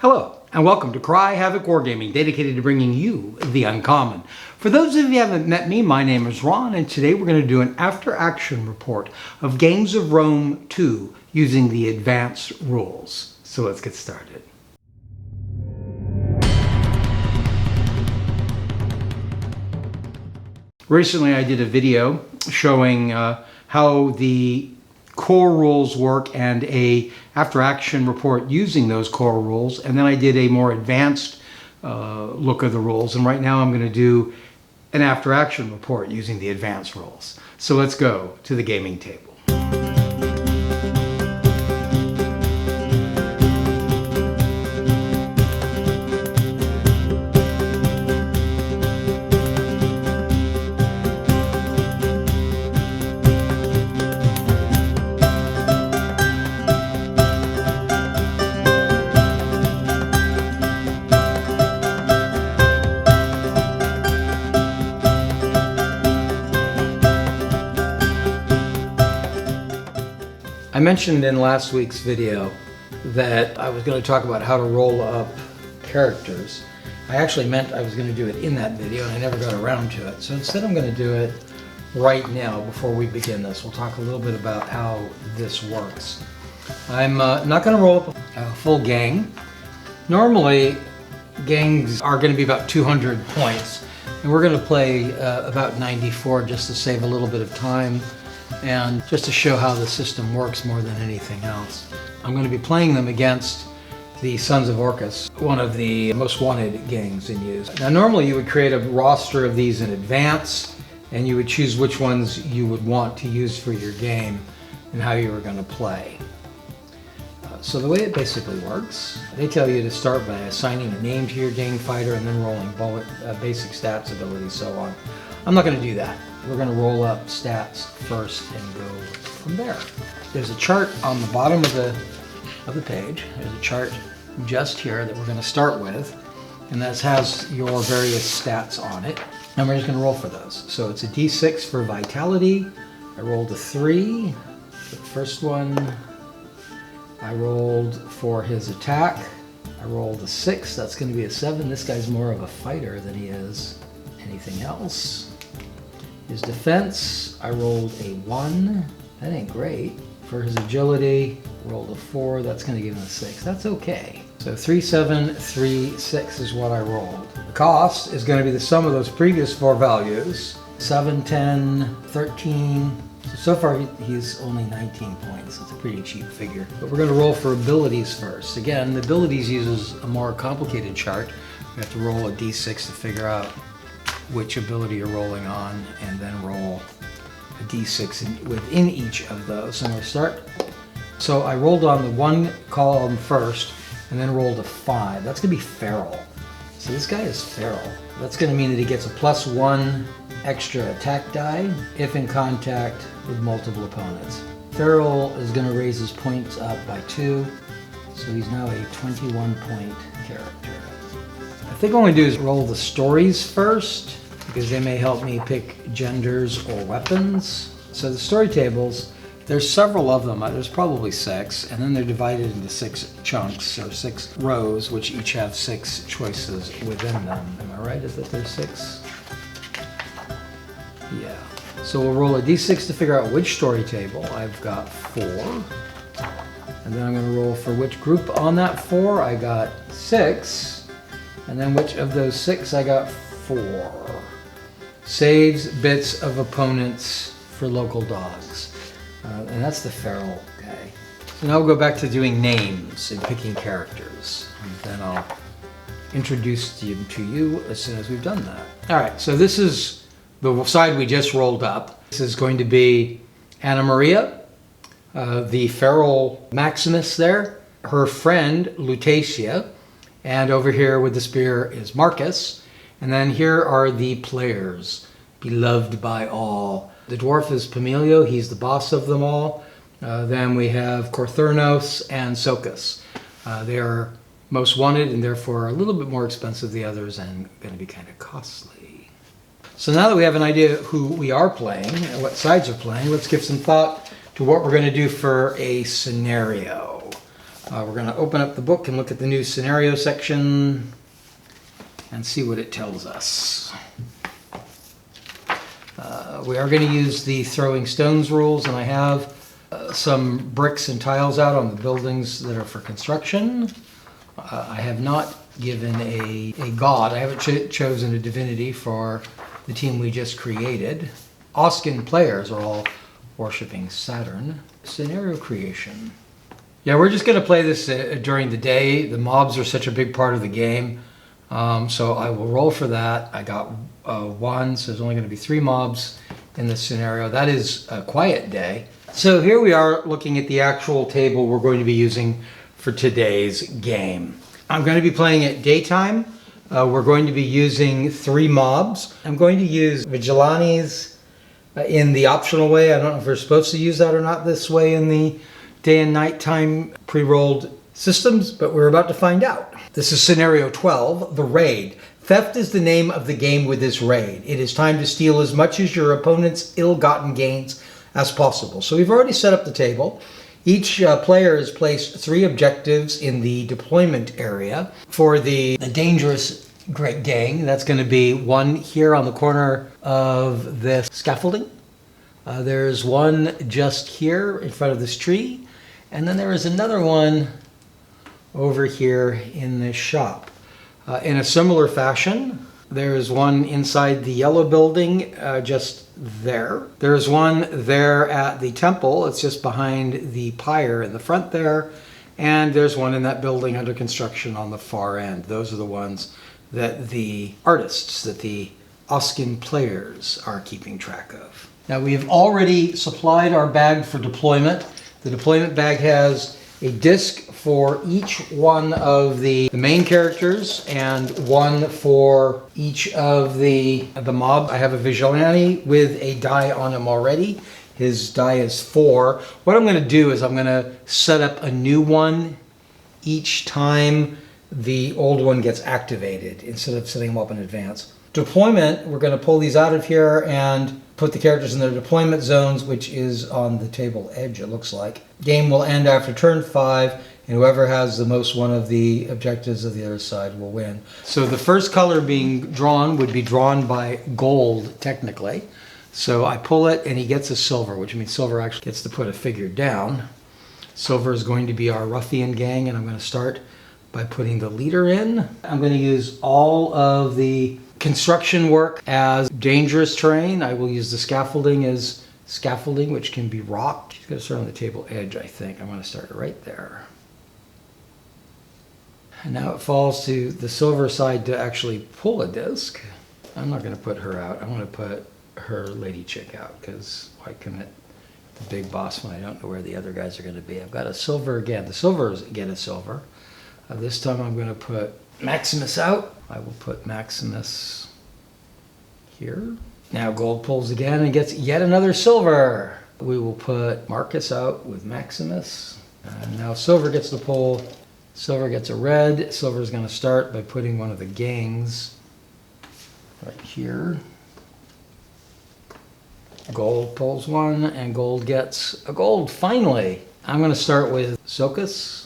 Hello, and welcome to Havoc Wargaming, dedicated to bringing you the uncommon. For those of you who haven't met me, my name is Ron, and today we're going to do an after-action report of Gangs of Rome 2 using the advanced rules. So let's get started. Recently I did a video showing how the core rules work and a after-action report using those core rules, and then I did a more advanced look of the rules, and right now I'm going to do an after-action report using the advanced rules. So let's go to the gaming table. I mentioned in last week's video that I was going to talk about how to roll up characters. I actually meant I was going to do it in that video, and I never got around to it. So instead I'm going to do it right now before we begin this. We'll talk a little bit about how this works. I'm not going to roll up a full gang. Normally gangs are going to be about 200 points, and we're going to play about 94 just to save a little bit of time and just to show how the system works more than anything else. I'm going to be playing them against the Sons of Orcus, one of the most wanted gangs in use. Now normally you would create a roster of these in advance, and you would choose which ones you would want to use for your game and how you were going to play. So the way it basically works, they tell you to start by assigning a name to your gang fighter and then rolling basic stats, abilities, so on. I'm not going to do that. We're going to roll up stats first and go from there. There's a chart on the bottom of the page. There's a chart just here that we're going to start with, and that has your various stats on it, and we're just going to roll for those. So it's a D6 for vitality. I rolled a 3. The first one I rolled for his attack. I rolled a 6. That's going to be a 7. This guy's more of a fighter than he is anything else. His defense, I rolled a 1. That ain't great. For his agility, rolled a 4. That's going to give him a 6. That's okay. So 3, 7, 3, 6 is what I rolled. The cost is going to be the sum of those previous 4 values. 7, 10, 13. So far he's only 19 points. It's a pretty cheap figure. But we're going to roll for abilities first. Again, the abilities uses a more complicated chart. We have to roll a d6 to figure out which ability you're rolling on, and then roll a d6 within each of those. So I'm going to start. So I rolled on the 1 column first, and then rolled a 5. That's going to be feral. So this guy is feral. That's going to mean that he gets a +1 extra attack die if in contact with multiple opponents. Feral is going to raise his points up by 2, so he's now a 21 point character. I think what I'm going to do is roll the stories first, because they may help me pick genders or weapons. So the story tables, there's several of them. There's probably 6, and then they're divided into 6 chunks, or 6 rows, which each have 6 choices within them. Am I right? Is that there's 6? Yeah. So we'll roll a d6 to figure out which story table. I've got 4. And then I'm going to roll for which group on that 4. I got 6. And then which of those 6 I got 4. Saves bits of opponents for local dogs. And that's the feral guy. So now we'll go back to doing names and picking characters. And then I'll introduce them to you as soon as we've done that. Alright, so this is the side we just rolled up. This is going to be Anna Maria, the feral Maximus there, her friend Lutetia, and over here with the spear is Marcus. And then here are the players, beloved by all. The dwarf is Pomilio, he's the boss of them all. Then we have Corthurnos and Socus. They are most wanted and therefore a little bit more expensive than the others and going to be kind of costly. So now that we have an idea who we are playing and what sides are playing, let's give some thought to what we're going to do for a scenario. We're going to open up the book and look at the new scenario section and see what it tells us. We are going to use the throwing stones rules, and I have some bricks and tiles out on the buildings that are for construction. I have not given a god. I haven't chosen a divinity for the team we just created. Oscan players are all worshipping Saturn. Scenario creation. Yeah, we're just going to play this during the day. The mobs are such a big part of the game. So I will roll for that. I got 1, so there's only going to be 3 mobs in this scenario. That is a quiet day. So here we are looking at the actual table we're going to be using for today's game. I'm going to be playing at daytime. We're going to be using 3 mobs. I'm going to use Vigilantes in the optional way. I don't know if we're supposed to use that or not this way in the day and nighttime pre-rolled systems, but we're about to find out. This is scenario 12, the raid. Theft is the name of the game with this raid. It is time to steal as much as your opponent's ill-gotten gains as possible. So we've already set up the table. Each player has placed 3 objectives in the deployment area. For the dangerous great gang, that's going to be 1 here on the corner of this scaffolding. There's 1 just here in front of this tree. And then there is another one over here in this shop. In a similar fashion, there's 1 inside the yellow building, just there. There's 1 there at the temple. It's just behind the pyre in the front there. And there's 1 in that building under construction on the far end. Those are the ones that the artists, that the Oscan players are keeping track of. Now we've already supplied our bag for deployment. The deployment bag has a disc for each one of the main characters and 1 for each of the mob. I have a vigilante with a die on him already. His die is 4. What I'm going to do is I'm going to set up a new one each time the old one gets activated instead of setting them up in advance. Deployment, we're going to pull these out of here and put the characters in their deployment zones, which is on the table edge, it looks like. Game will end after turn 5, and whoever has the most one of the objectives of the other side will win. So the first color being drawn would be drawn by gold, technically. So I pull it, and he gets a silver, which means silver actually gets to put a figure down. Silver is going to be our ruffian gang, and I'm going to start by putting the leader in. I'm going to use all of the construction work as dangerous terrain. I will use the scaffolding as scaffolding, which can be rocked. She's going to start on the table edge, I think. I'm going to start right there. And now it falls to the silver side to actually pull a disc. I'm not going to put her out. I want to put her lady chick out, because why commit the big boss when I don't know where the other guys are going to be? I've got a silver again. The silvers get a silver. This time I'm going to put Maximus out. I will put Maximus here. Now gold pulls again and gets yet another silver. We will put Marcus out with Maximus. And now silver gets the pull. Silver gets a red. Silver is going to start by putting one of the gangs right here. Gold pulls 1 and gold gets a gold finally. I'm going to start with Silkus.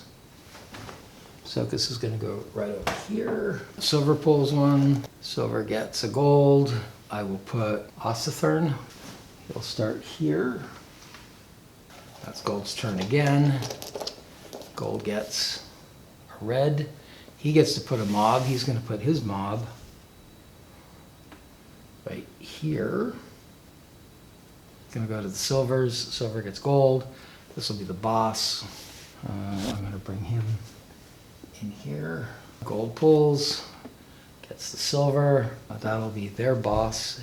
Silkus is going to go right over here. Silver pulls 1. Silver gets a gold. I will put Ossithern. He'll start here. That's gold's turn again. Gold gets a red. He gets to put a mob. He's going to put his mob right here. He's going to go to the silvers. Silver gets gold. This will be the boss. I'm going to bring him in here. Gold pulls, gets the silver. That'll be their boss.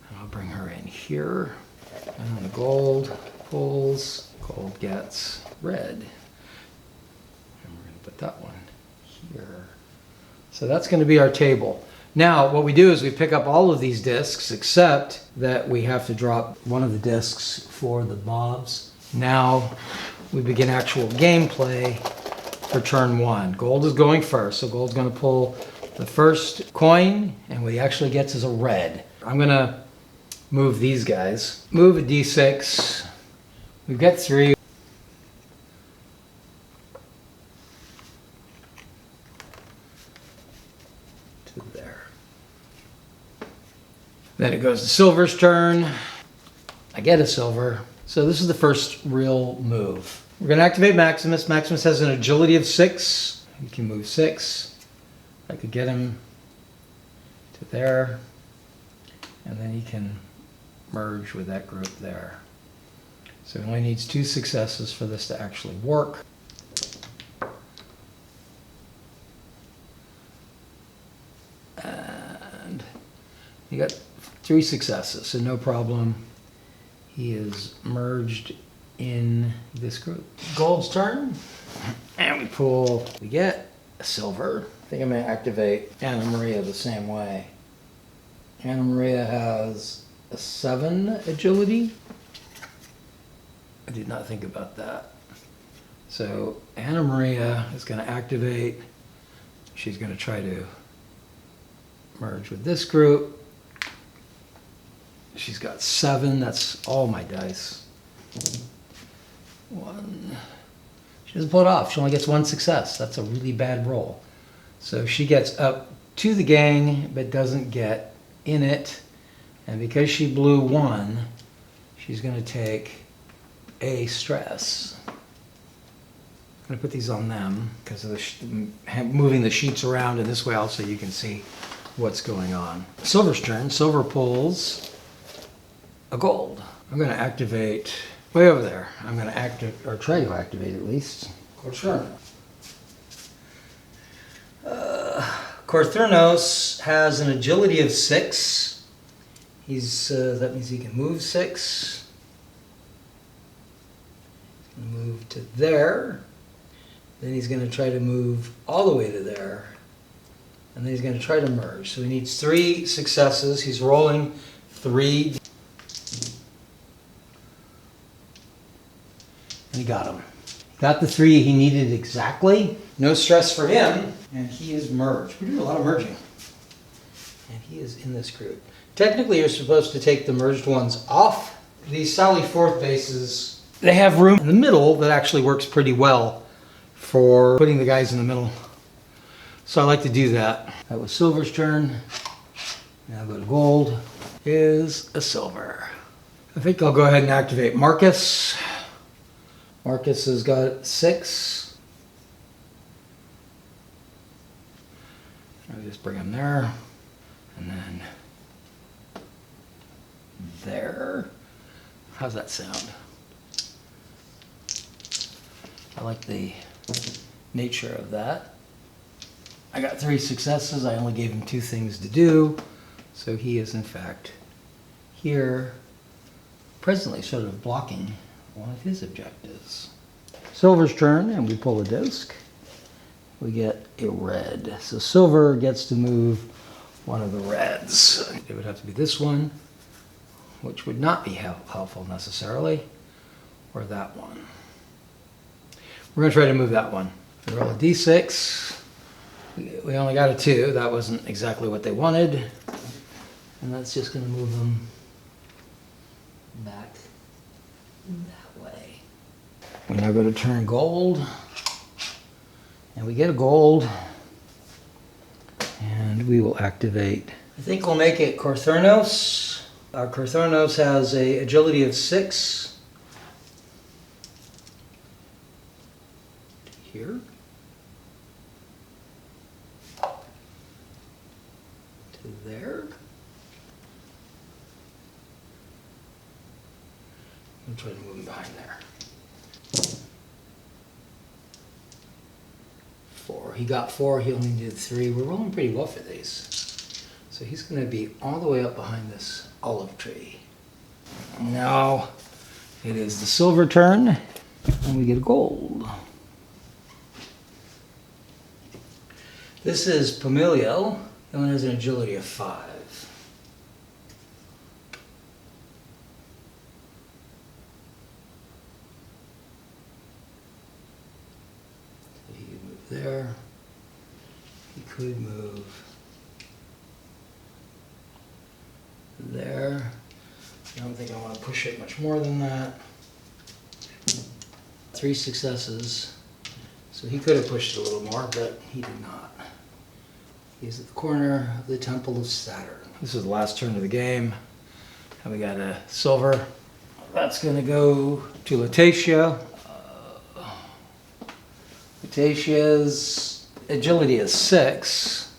And I'll bring her in here. And then the gold pulls, gold gets red. And we're going to put that one here. So that's going to be our table. Now what we do is we pick up all of these discs, except that we have to drop one of the discs for the mobs. Now we begin actual gameplay for turn 1. Gold is going first, so gold's going to pull the first coin, and what he actually gets is a red. I'm going to move these guys. Move a d6. We've got 3. to there. Then it goes to Silver's turn. I get a silver. So this is the first real move. We're going to activate Maximus. Maximus has an agility of 6. He can move 6. I could get him to there. And then he can merge with that group there. So he only needs 2 successes for this to actually work. And he got 3 successes, so no problem. He is merged in this group. Gold's turn. And we get a silver. I think I'm going to activate Anna Maria the same way. Anna Maria has a 7 agility. I did not think about that. So Anna Maria is going to activate. She's going to try to merge with this group. She's got 7. That's all my dice. 1. She doesn't pull it off. She only gets 1 success. That's a really bad roll. So she gets up to the gang, but doesn't get in it. And because she blew 1, she's going to take a stress. I'm going to put these on them because of moving the sheets around, and this way also you can see what's going on. Silver's turn. Silver pulls a gold. I'm going to activate way over there. I'm going to activate, or try to activate at least, Corthurnos. Corthurnos has an agility of 6. That means he can move 6. He's going to move to there. Then he's going to try to move all the way to there. And then he's going to try to merge. So he needs 3 successes. He's rolling 3. And he got him. Got the 3 he needed exactly. No stress for him. And he is merged. We're doing a lot of merging. And he is in this group. Technically, you're supposed to take the merged ones off. These Sally Forth bases, they have room in the middle that actually works pretty well for putting the guys in the middle. So I like to do that. That was Silver's turn. Now go to gold. Is a silver. I think I'll go ahead and activate Marcus. Marcus has got 6. I'll just bring him there. And then there. How's that sound? I like the nature of that. I got 3 successes. I only gave him 2 things to do. So he is in fact here, presently sort of blocking one of his objectives. Silver's turn, and we pull a disc. We get a red. So silver gets to move one of the reds. It would have to be this one, which would not be helpful necessarily, or that one. We're going to try to move that one. We roll a d6. We only got a 2. That wasn't exactly what they wanted. And that's just going to move them back that way. We now go to turn gold. And we get a gold. And we will activate. I think we'll make it Corthurnos. Our Corthurnos has an agility of 6. Here. To there. I'm trying to move him behind there. 4. He got 4. He only did 3. We're rolling pretty well for these. So he's going to be all the way up behind this olive tree. Now it is the silver turn, and we get a gold. This is Pomilio. That one has an agility of 5. So he could move there. He could move there. I don't think I want to push it much more than that. 3 successes. So he could have pushed it a little more, but he did not. He's at the corner of the Temple of Saturn. This is the last turn of the game. And we got a silver. That's going to go to Latacia. Latacia's agility is 6.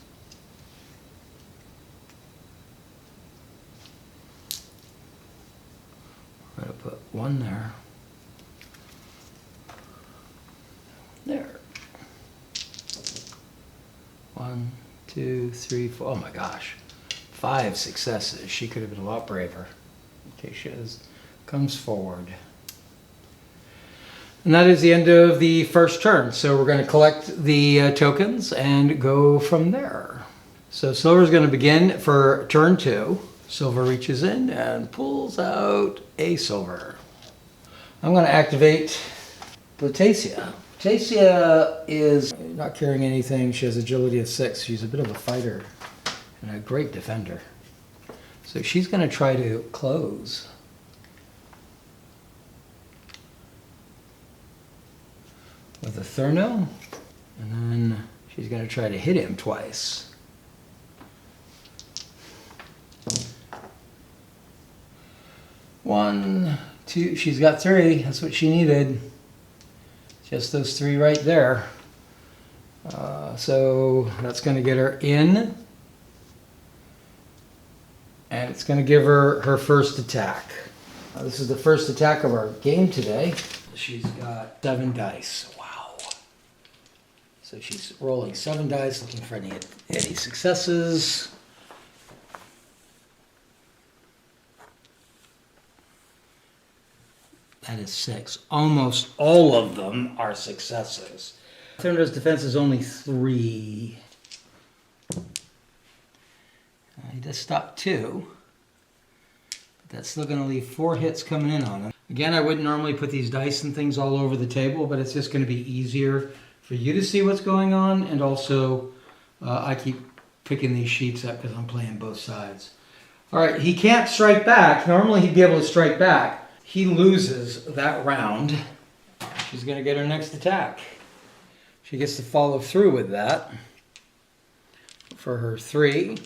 We're going to put 1 there. There. 1, 2, 3, 4. Oh my gosh. 5 successes. She could have been a lot braver. Latacia comes forward. And that is the end of the first turn. So we're going to collect the tokens and go from there. So Silver's going to begin for turn 2. Silver reaches in and pulls out a silver. I'm going to activate Latacia. Latacia is not carrying anything. She has agility of 6. She's a bit of a fighter and a great defender. So she's going to try to close. With a Thurno, and then she's going to try to hit him twice. One, two, she's got 3. That's what she needed. Just those 3 right there. So that's going to get her in. And it's going to give her her first attack. This is the first attack of our game today. She's got 7 dice. Wow. So she's rolling 7 dice, looking for any successes. That is 6. Almost all of them are successes. Thurno's defense is only 3. He does stop 2. But that's still going to leave 4 hits coming in on him. Again, I wouldn't normally put these dice and things all over the table, but it's just going to be easier for you to see what's going on. And also, I keep picking these sheets up because I'm playing both sides. All right, he can't strike back. Normally, he'd be able to strike back. He loses that round. She's going to get her next attack. She gets to follow through with that for her 3.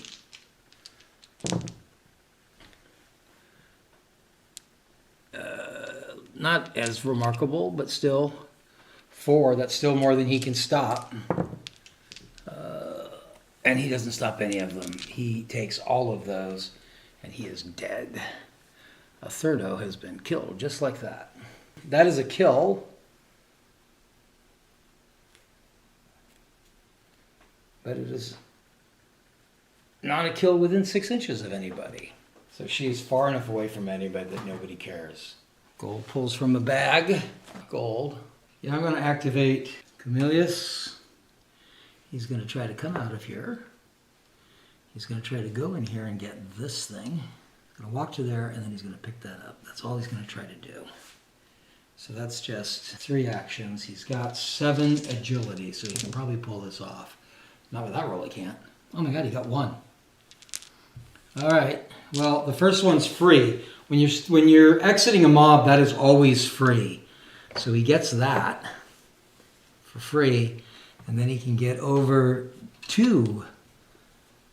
Not as remarkable, but still 4. That's still more than he can stop. And he doesn't stop any of them. He takes all of those, and he is dead. A Thurno has been killed, just like that. That is a kill. But it is not a kill within 6 inches of anybody. So she's far enough away from anybody that nobody cares. Gold pulls from a bag. Gold. Yeah, I'm going to activate Camillus. He's going to try to come out of here. He's going to try to go in here and get this thing. He's going to walk to there, and then he's going to pick that up. That's all he's going to try to do. So that's just 3 actions. He's got 7 agility, so he can probably pull this off. Not with that roll, he can't. Oh my god, he got 1. All right. Well, the first one's free. When you're exiting a mob, that is always free. So he gets that for free, and then he can get over to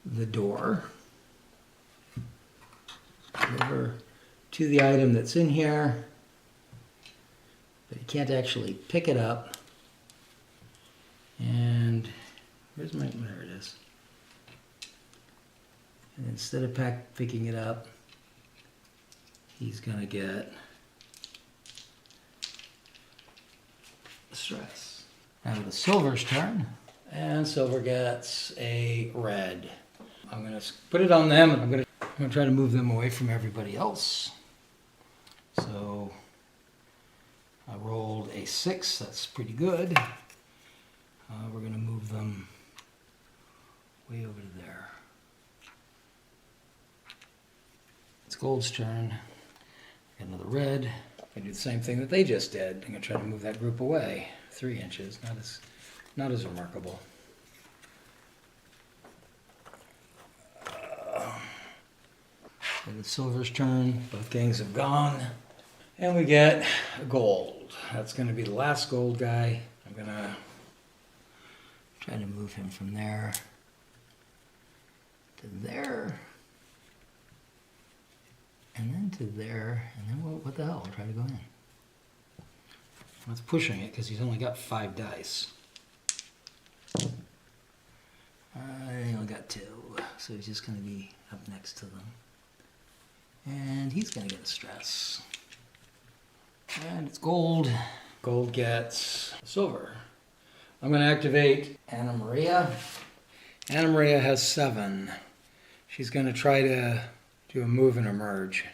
the door, over to the item that's in here, but he can't actually pick it up. And where's my, there it is. And instead of picking it up, he's gonna get stress. Now the Silver's turn, and Silver gets a red. I'm gonna put it on them, and I'm gonna try to move them away from everybody else. So I rolled a 6. That's pretty good. We're gonna move them way over to there. It's Gold's turn. Got another red. I do the same thing that they just did. I'm gonna try to move that group away. 3 inches, not as remarkable. It's Silver's turn. Both gangs have gone, and we get a gold. That's gonna be the last gold guy. I'm gonna try to move him from there. to there, and then to there, and then what the hell? I'll try to go in. That's pushing it because he's only got 5 dice. I only got 2, so he's just going to be up next to them. And he's going to get a stress. And it's gold. Gold gets silver. I'm going to activate Anna Maria. Anna Maria has 7. She's going to try to do a move and a merge.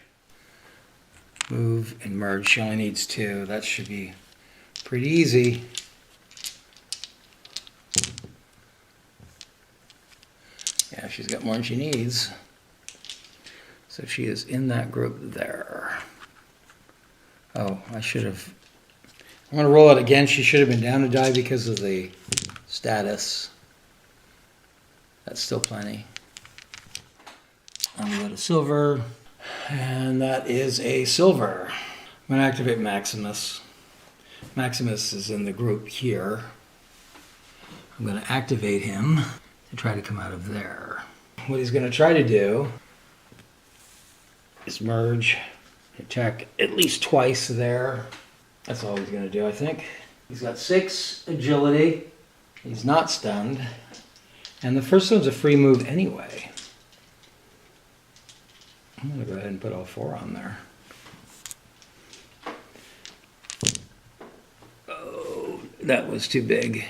Move and merge. She only needs 2. That should be pretty easy. Yeah, she's got more than she needs. So she is in that group there. Oh, I should have... I'm going to roll it again. She should have been down to die because of the status. That's still plenty. I'm going to go to silver. And that is a silver. I'm going to activate Maximus. Maximus is in the group here. I'm going to activate him to try to come out of there. What he's going to try to do is merge, attack at least twice there. That's all he's going to do, I think. He's got 6 agility. He's not stunned. And the first one's a free move anyway. I'm going to go ahead and put all 4 on there. Oh, that was too big.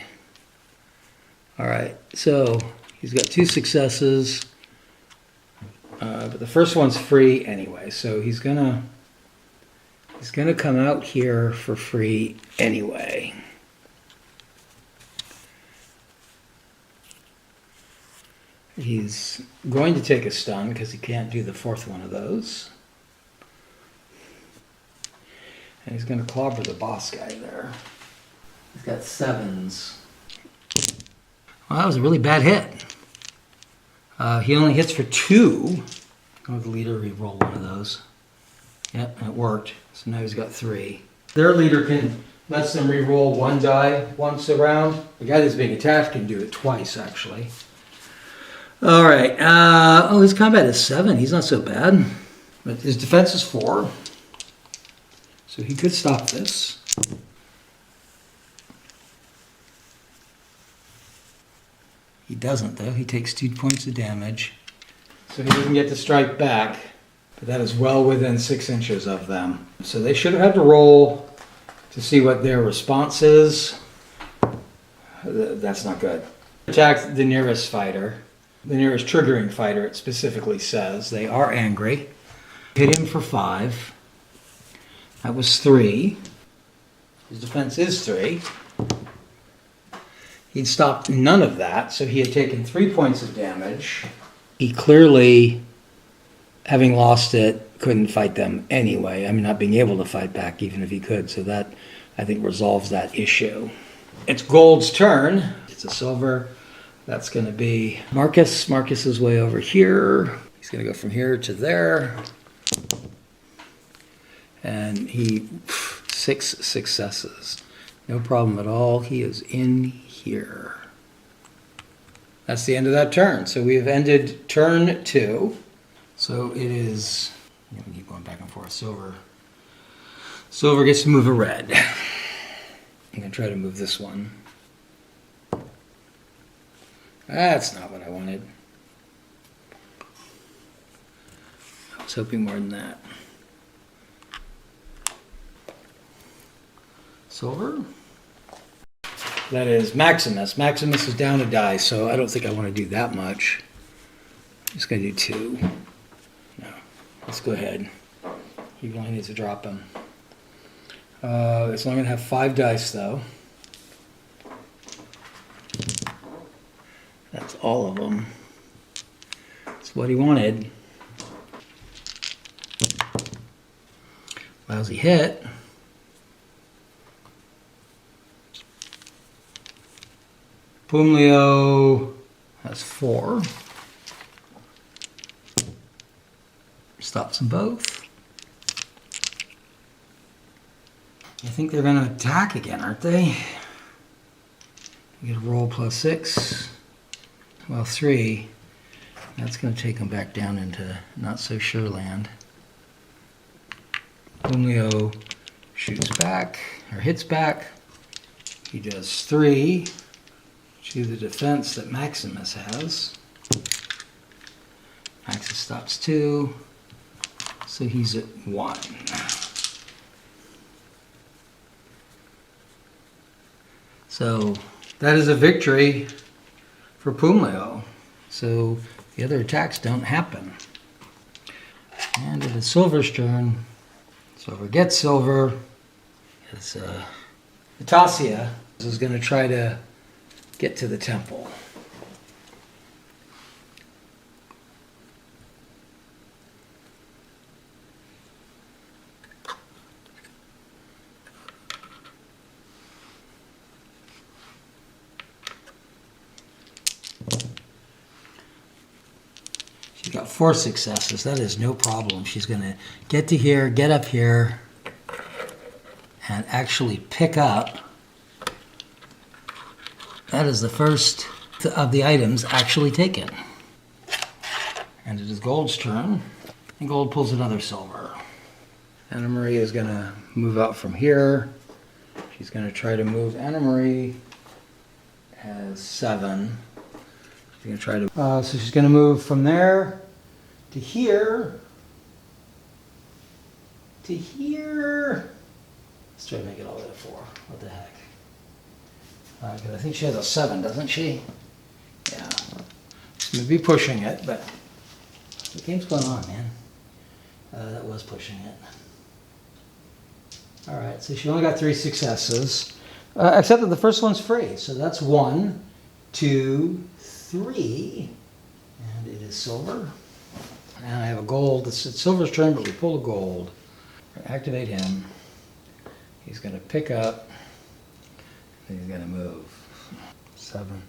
All right, so he's got 2 successes, but the first one's free anyway. So he's gonna come out here for free anyway. He's going to take a stun because he can't do the 4th one of those, and he's going to clobber the boss guy there. He's got 7s. Well, that was a really bad hit. He only hits for 2. Go with the leader, re-roll one of those. Yep, it worked. So now he's got 3. Their leader lets them re-roll 1 die once around. The guy that's being attacked can do it twice, actually. All right. Oh, his combat is 7. He's not so bad. But his defense is 4. So he could stop this. He doesn't, though. He takes 2 points of damage. So he doesn't get to strike back. But that is well within 6 inches of them. So they should have had to roll to see what their response is. That's not good. Attack the nearest fighter. The nearest triggering fighter, it specifically says. They are angry. Hit him for 5. That was 3. His defense is 3. He'd stopped none of that, so he had taken 3 points of damage. He clearly, having lost it, couldn't fight them anyway. I mean, not being able to fight back even if he could. So that, I think, resolves that issue. It's Gold's turn. It's a silver. That's going to be Marcus. Marcus is way over here. He's going to go from here to there. And 6 successes. No problem at all. He is in here. That's the end of that turn. So we have ended turn 2. So it is, I'm going to keep going back and forth. Silver gets to move a red. I'm going to try to move this one. That's not what I wanted. I was hoping more than that. Silver. That is Maximus. Maximus is down to die, so I don't think I want to do that much. I'm just going to do 2. No, let's go ahead. He only needs to drop him. So I'm going to have 5 dice, though. That's all of them. That's what he wanted. Lousy hit. Pumlio has 4. Stops them both. I think they're going to attack again, aren't they? You get a roll +6. Well, 3. That's going to take him back down into not so sure land. Julio shoots back, or hits back. He does 3 to the defense that Maximus has. Maximus stops 2, so he's at 1. So that is a victory for Pumleo. So the other attacks don't happen. And it is Silver's turn. Silver gets silver. It's Natasha is going to try to get to the temple. She's got 4 successes. That is no problem. She's going to get to here, get up here, and actually pick up. That is the first of the items actually taken. And it is Gold's turn. And Gold pulls another silver. Anna Marie is going to move out from here. She's going to try to move. Anna Marie has 7. She's going to try to. So she's going to move from there to here. To here. Let's try to make it all the way to 4. What the heck? Because I think she has a 7, doesn't she? Yeah. She's going to be pushing it, but the game's going on, man. That was pushing it. All right, so she only got 3 successes, except that the first one's free. So that's 1, 2, 3, and it is silver. And I have a gold. It's Silver's turn, but we pull a gold. Activate him. He's going to pick up. And he's going to move. 7.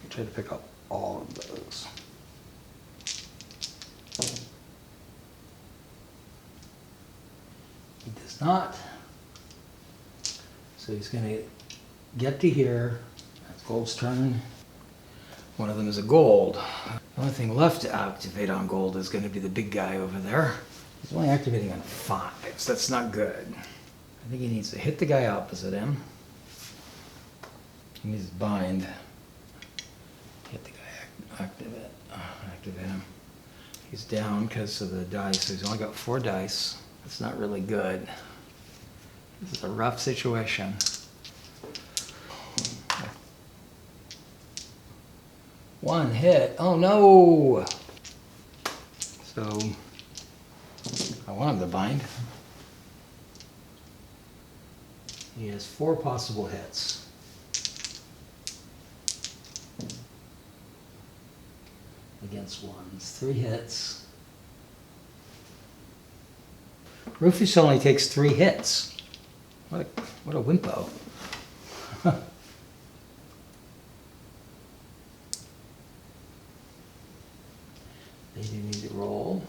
Try to pick up all of those. He does not. So he's going to get to here. That's Gold's turn. One of them is a gold. The only thing left to activate on Gold is going to be the big guy over there. He's only activating on 5, so that's not good. I think he needs to hit the guy opposite him. He needs to bind. Hit the guy, activate him. He's down because of the dice, so he's only got 4 dice. That's not really good. This is a rough situation. One hit. Oh no! So I want him to bind. He has 4 possible hits. Against ones. 3 hits. Rufus only takes 3 hits. What a wimpo. They do need to roll.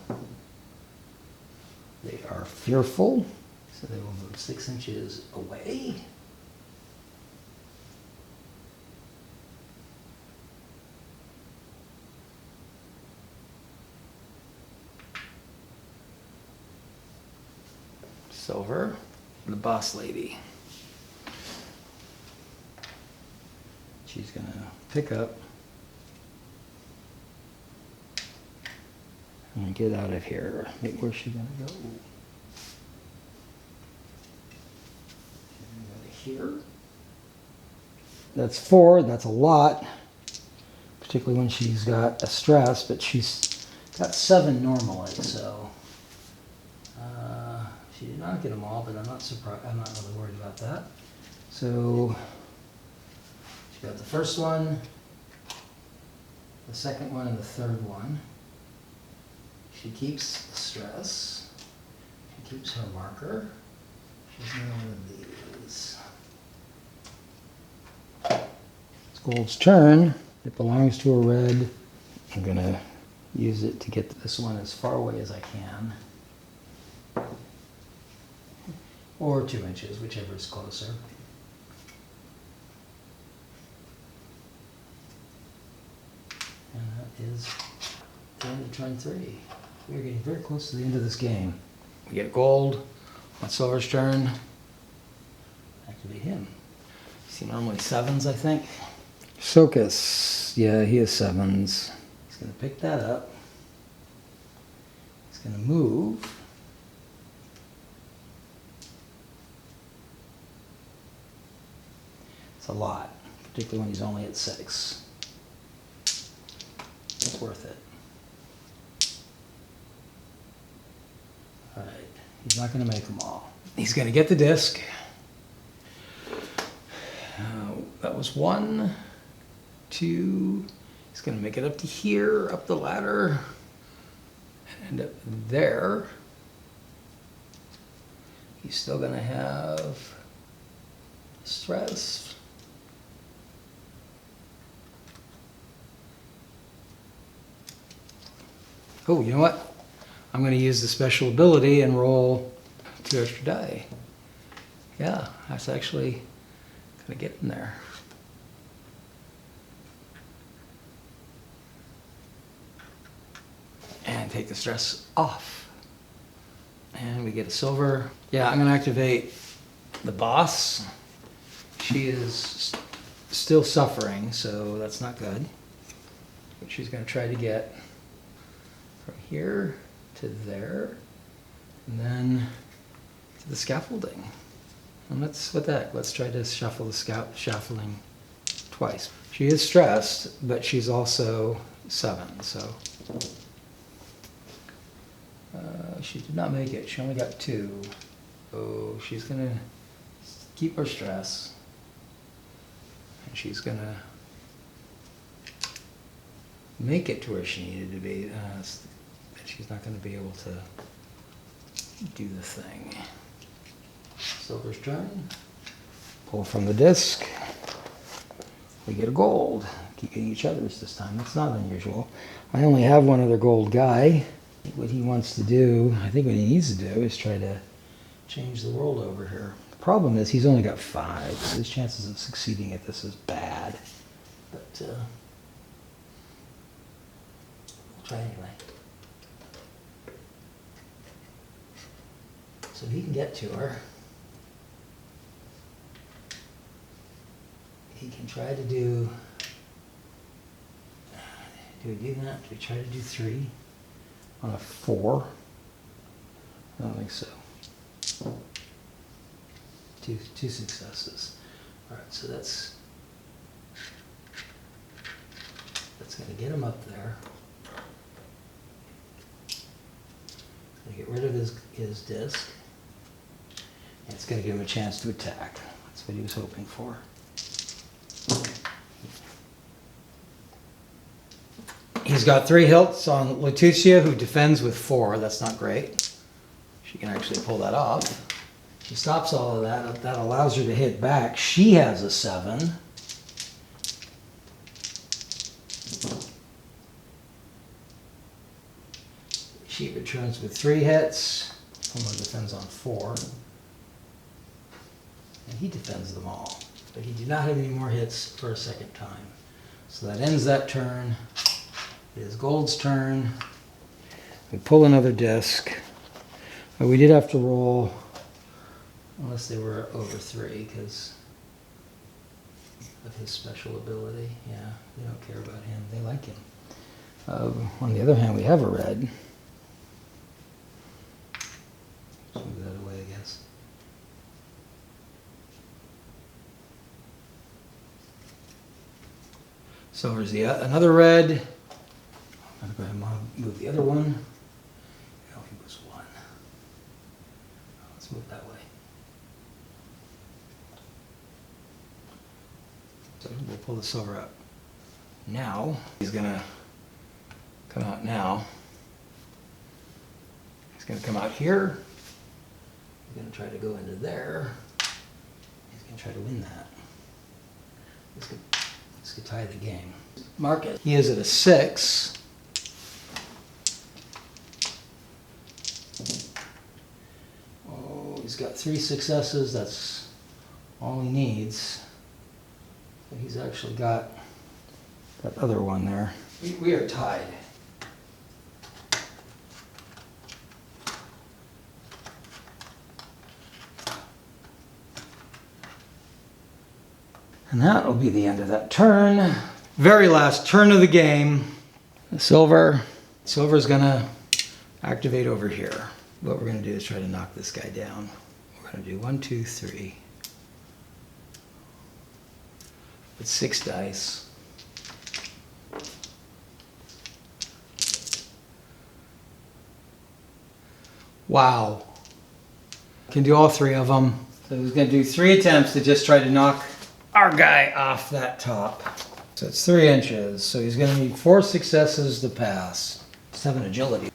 They are fearful, so they will move 6 inches away. Silver, the boss lady. She's gonna pick up and get out of here. Where's she gonna go? She's gonna go to here. That's 4, that's a lot, particularly when she's got a stress, but she's got 7 normally, so. She did not get them all, but I'm not surprised. I'm not really worried about that. So she got the first one, the second one, and the third one. She keeps the stress. She keeps her marker. She's got one of these. It's Gold's turn. It belongs to a red. I'm gonna use it to get this one as far away as I can. or 2 inches, whichever is closer. And that is the end of turn 3. We're getting very close to the end of this game. We get gold on Silver's turn. Activate him. See, normally 7s, I think. Socus, yeah, he has 7s. He's going to pick that up. He's going to move. It's a lot, particularly when he's only at 6. It's worth it. All right, he's not going to make them all. He's going to get the disc. That was 1, 2. He's going to make it up to here, up the ladder, and end up there. He's still going to have stress. Oh, you know what? I'm going to use the special ability and roll 2 extra die. Yeah, that's actually going to get in there. And take the stress off. And we get a silver. Yeah, I'm going to activate the boss. She is still suffering, so that's not good. But she's going to try to get from here to there, and then to the scaffolding. And let's try to shuffle the scaffolding twice. She is stressed, but she's also 7, so she did not make it. She only got 2. So she's gonna keep her stress, and she's gonna make it to where she needed to be. She's not going to be able to do the thing. Silver's turn. Pull from the disc. We get a gold. Keep getting each other's this time. That's not unusual. I only have one other gold guy. What he wants to do, I think what he needs to do, is try to change the world over here. The problem is he's only got 5, so his chances of succeeding at this is bad. But we'll try anyway. So he can get to her. He can try to do we do that? Do we try to do 3 on a 4? I don't think so. 2 successes. All right, so that's going to get him up there. It's going to get rid of his disc. And it's going to give him a chance to attack. That's what he was hoping for. He's got 3 hilts on Letitia, who defends with 4. That's not great. She can actually pull that off. She stops all of that. That allows her to hit back. She has a 7. She returns with 3 hits. Someone defends on 4. And he defends them all. But he did not have any more hits for a second time. So that ends that turn. It is Gold's turn. We pull another disc. But we did have to roll, unless they were over 3, because of his special ability. Yeah, they don't care about him. They like him. On the other hand, we have a red. Let's move that away, I guess. Silver's another red. I'm going to go ahead and move the other one. No, he was 1. Let's move that way. So we'll pull the silver up. Now, he's going to come out now. He's going to come out here. He's going to try to go into there. He's going to try to win that. This could tie the game. Mark it. He is at a 6. Oh, he's got 3 successes. That's all he needs. So he's actually got that other one there. We are tied. And that will be the end of that turn. Very last turn of the game. Silver's gonna activate over here. What we're gonna do is try to knock this guy down. We're gonna do 1, 2, 3. With 6 dice. Wow. Can do all 3 of them. So he's gonna do 3 attempts to just try to knock our guy off that top. So it's 3 inches. So he's gonna need 4 successes to pass. 7 agility.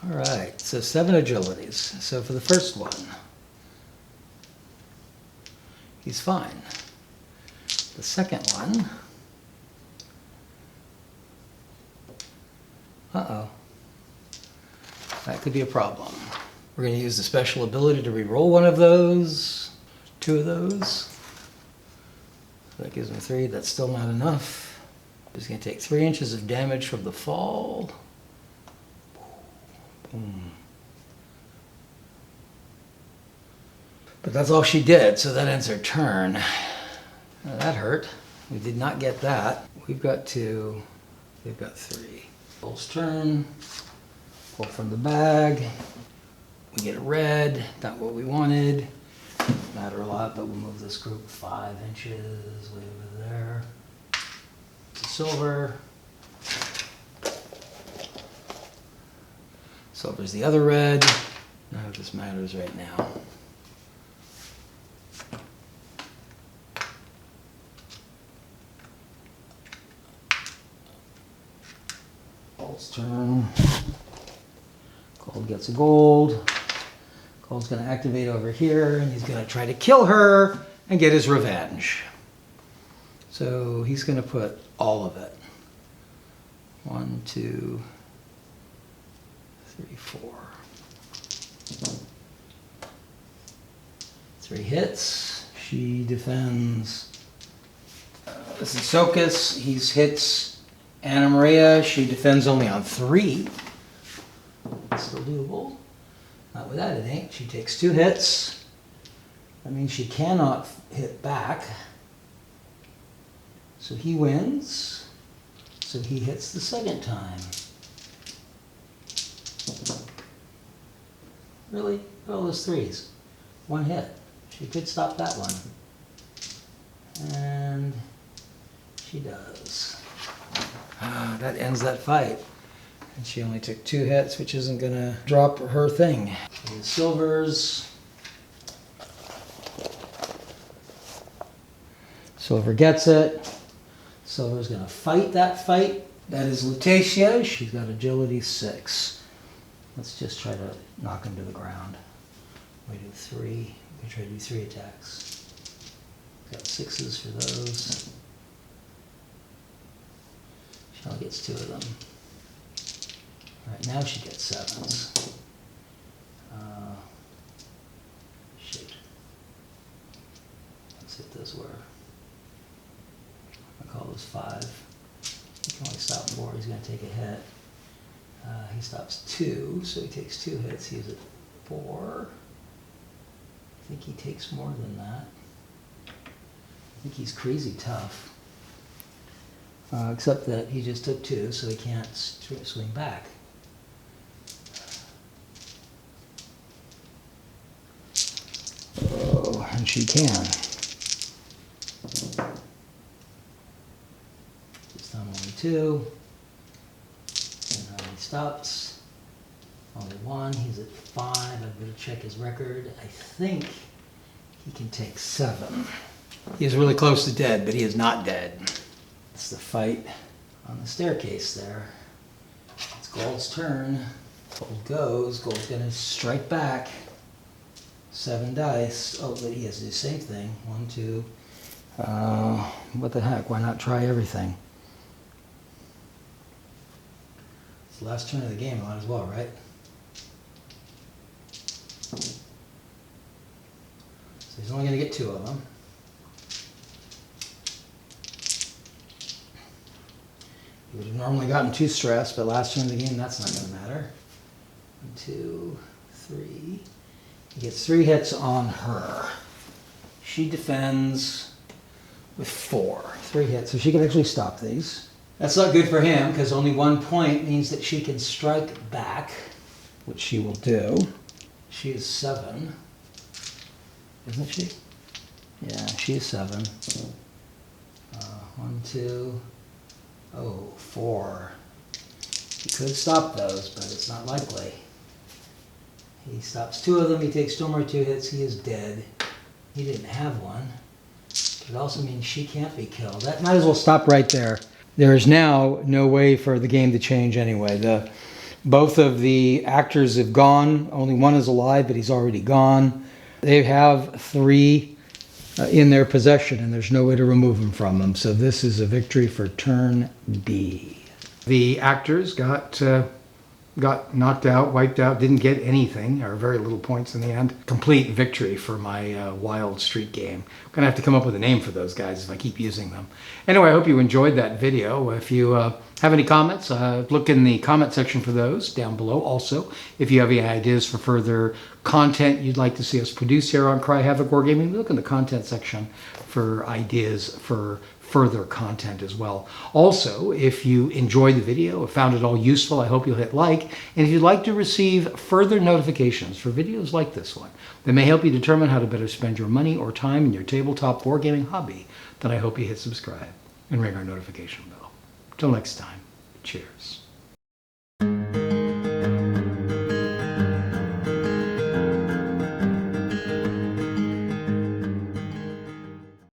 All right, so 7 agilities. So for the first one, he's fine. The second one, uh-oh, that could be a problem. We're going to use the special ability to re-roll one of those, 2 of those. That gives him 3, that's still not enough. He's going to take 3 inches of damage from the fall. Boom. But that's all she did, so that ends her turn. Now that hurt. We did not get that. We've got 2, they've got 3. Bull's turn. Pull from the bag. We get a red, not what we wanted. Doesn't matter a lot, but we'll move this group 5 inches way over there. It's a silver. Silver's the other red. None of this matters right now. Gold's turn. Gold gets a gold. Gold's going to activate over here, and he's going to try to kill her and get his revenge. So he's going to put all of it. 1, 2, 3, 4. 3 hits. She defends. This is Sokus. He hits Anna Maria. She defends only on 3. Still doable. Not with that, it ain't. She takes 2 hits. That means she cannot hit back. So he wins. So he hits the second time. Really? All those 3s. 1 hit. She could stop that one. And she does. That ends that fight. And she only took 2 hits, which isn't going to drop her thing. The silvers. Silver gets it. Silver's going to fight that fight. That is Lutetia. She's got agility 6. Let's just try to knock him to the ground. We do 3. We can try to do 3 attacks. Got 6s for those. She only gets 2 of them. Alright, now she gets 7s. Shoot. Let's hit this where I call this 5. He can only stop 4. He's going to take a hit. He stops 2, so he takes 2 hits. He's at 4. I think he takes more than that. I think he's crazy tough. Except that he just took 2, so he can't swing back. Oh, and she can. This time only 2. And now he stops. Only 1. He's at 5. I'm going to check his record. I think he can take 7. He is really close to dead, but he is not dead. It's the fight on the staircase there. It's Gold's turn. Gold goes. Gold's going to strike back. 7 dice. Oh, but he has to do the same thing. 1, 2. What the heck? Why not try everything? It's the last turn of the game. Might as well, right? So he's only going to get 2 of them. He would have normally gotten 2 stress, but last turn of the game, that's not going to matter. 1, 2, 3. He gets 3 hits on her. She defends with 4. 3 hits, so she can actually stop these. That's not good for him, because only 1 point means that she can strike back, which she will do. She is 7. Isn't she? Yeah, she is 7. 1, 2, 4. He could stop those, but it's not likely. He stops 2 of them, he takes 2 more 2 hits, he is dead. He didn't have one. It also means she can't be killed. That might as well stop right there. There is now no way for the game to change anyway. Both of the actors have gone. Only one is alive, but he's already gone. They have 3 in their possession, and there's no way to remove them from them. So this is a victory for turn B. The actors got knocked out, wiped out, didn't get anything, or very little points in the end. Complete victory for my Wild Street game. I'm going to have to come up with a name for those guys if I keep using them. Anyway, I hope you enjoyed that video. If you have any comments, look in the comment section for those down below. Also, if you have any ideas for further content you'd like to see us produce here on Havoc Wargaming, look in the content section for ideas for further content as well. Also, if you enjoyed the video or found it all useful, I hope you'll hit like. And if you'd like to receive further notifications for videos like this one that may help you determine how to better spend your money or time in your tabletop wargaming hobby, then I hope you hit subscribe and ring our notification bell. Till next time, cheers.